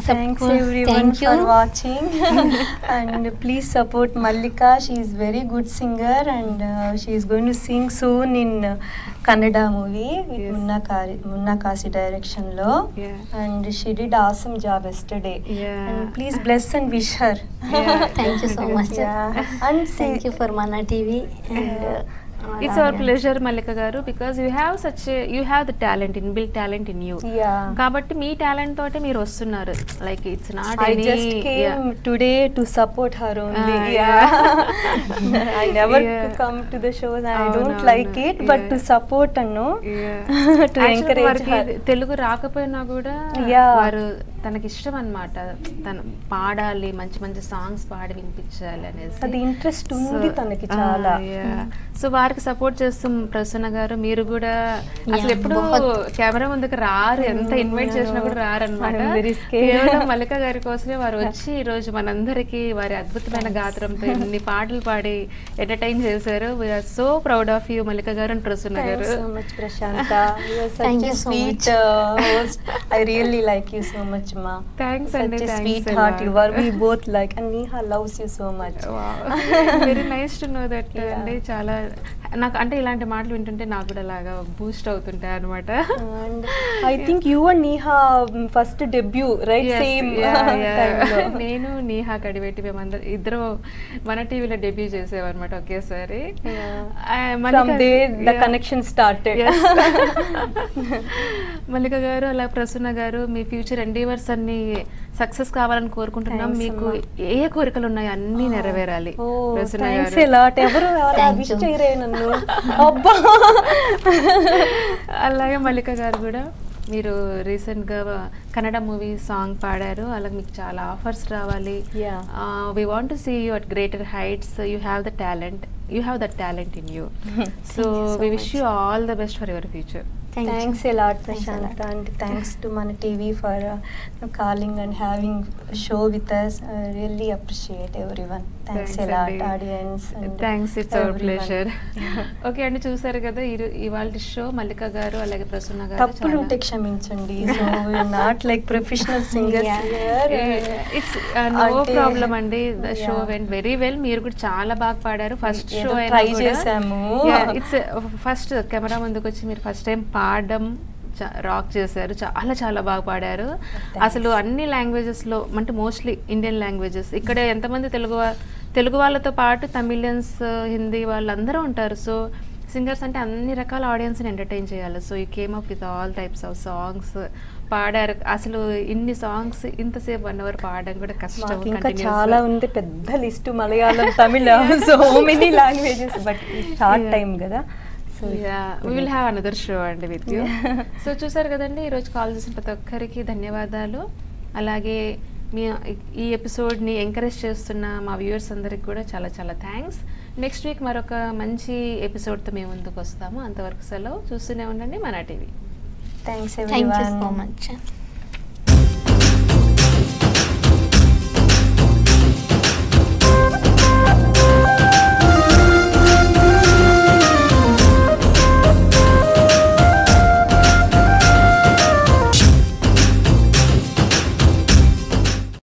Thanks everyone for watching and please support Mallika. She is very good singer and she is going to sing soon in Kannada movie with Munna Kasi direction lo. And she did awesome job yesterday. And please bless and wish her. Thank you so much. And thank you for Mana TV and It's our pleasure, Mallika garu, because you have the talent, inbuilt talent in you. కాబట్టి మీ talent తోటే మీరు వస్తున్నారు. Like it's not I just came today to support her only. I never come to the shows and I don't like it, but to support and to encourage her. Telugu రాకపోయినా కూడా వారు తనకి ఇష్టం అన్నమాట, తను పాడాలి, మంచి మంచి సాంగ్స్ పాడి వినిపించాలి అనేసి అది ఇంట్రెస్ట్ ఉంది తనకి చాలా. సో వారికి సపోర్ట్ చేస్తాం ప్రసన్న గారు. మీరు కూడా అసలు ఎప్పుడు కెమెరా ముందుకు రారు, ఎంత ఇన్వైట్ చేసినా కూడా రారు అనమాట. కేవలం మల్లిక గారి కోసమే వారు వచ్చి ఈ రోజు మనందరికి వారి అద్భుతమైన గాత్రంతో ఇన్ని పాటలు పాడి ఎంటర్టైన్ చేశారు. We're so proud of you Mallika garu and Prasanna గారు. Thank you so much, Prashanta. You are such a sweet host. I really like you so much, ma. Thanks and such a sweetheart you are. We both like and Neha loves you so much. Wow. Very nice to know that. అంటే చాలా నాకు అంటే ఇలాంటి మాటలు వింటుంటే నాకు కూడా అలాగా బూస్ట్ అవుతుంటాయి అనమాట. And I think you and Neha first debut, right? Same time. నేను నేహా కడివెట్టి మేమందరం ఇద్దరు మన టీవీలో డెబ్యూ చేసేవన్నమాట ఒకేసారి. From there the connection started. మల్లిక గారు అలా ప్రసన్న గారు మీ ఫ్యూచర్ ఎండీవర్స్ అన్ని సక్సెస్ కావాలని కోరుకుంటున్నాం. మీకు ఏ కోరికలు ఉన్నాయో అన్ని నెరవేరాలి ప్రసన్న గారు. అలాగే మల్లిక గారు కూడా మీరు రీసెంట్గా కన్నడ మూవీ సాంగ్ పాడారు, అలాగే మీకు చాలా ఆఫర్స్ రావాలి. We want to see you at greater heights. You have the talent in you. So we wish you all the best for your future. Thanks a lot, Prashanta, and thanks to Mana TV for calling and having a show with us. I really appreciate everyone. Thanks a lot, audience. Thanks, it's our pleasure. Okay, అండి చూసారు కదా ఇవాళ show మల్లిక గారు అలాగే ప్రసన్న గారు. తప్పులు ఉంటే క్షమించండి. So we are not like professional singers here. It's no problem అండి. The show went very well. మీరు కూడా చాలా బాగా పాడారు. ఫస్ట్ షో అయినా ట్రై చేసాము. ఇట్స్ ఫస్ట్ కెమెరా ముందుకు వచ్చి మీరు ఫస్ట్ టైం పాడడం రాక్ చేశారు. చాలా చాలా బాగా పాడారు. అసలు అన్ని లాంగ్వేజెస్లో అంటే మోస్ట్లీ ఇండియన్ లాంగ్వేజెస్ ఇక్కడే ఎంతమంది తెలుగు వాళ్ళతో పాటు తమిళియన్స్, హిందీ వాళ్ళందరూ ఉంటారు. సో సింగర్స్ అంటే అన్ని రకాల ఆడియన్స్ని ఎంటర్టైన్ చేయాలి. So you came up with all types of songs పాడారు. అసలు ఇన్ని సాంగ్స్ ఇంతసేపు 1 hour పాడడం కూడా కష్టం. ఇంకా చాలా ఉంది, పెద్ద list, Malayalam, Tamil, so many languages, but short time కదా. we will have another show and with you. So చూసారు కదండి, ఈరోజు కాల్ చేసిన ప్రతి ఒక్కరికి ధన్యవాదాలు. అలాగే మీ ఈ ఎపిసోడ్ని ఎంకరేజ్ చేస్తున్న మా వ్యూవర్స్ అందరికి కూడా చాలా చాలా థ్యాంక్స్. నెక్స్ట్ వీక్ మరొక మంచి ఎపిసోడ్తో మేము ముందుకు వస్తాము. అంతవరకు సెలవు. చూస్తూనే ఉండండి మన TV. Thanks thank you so much.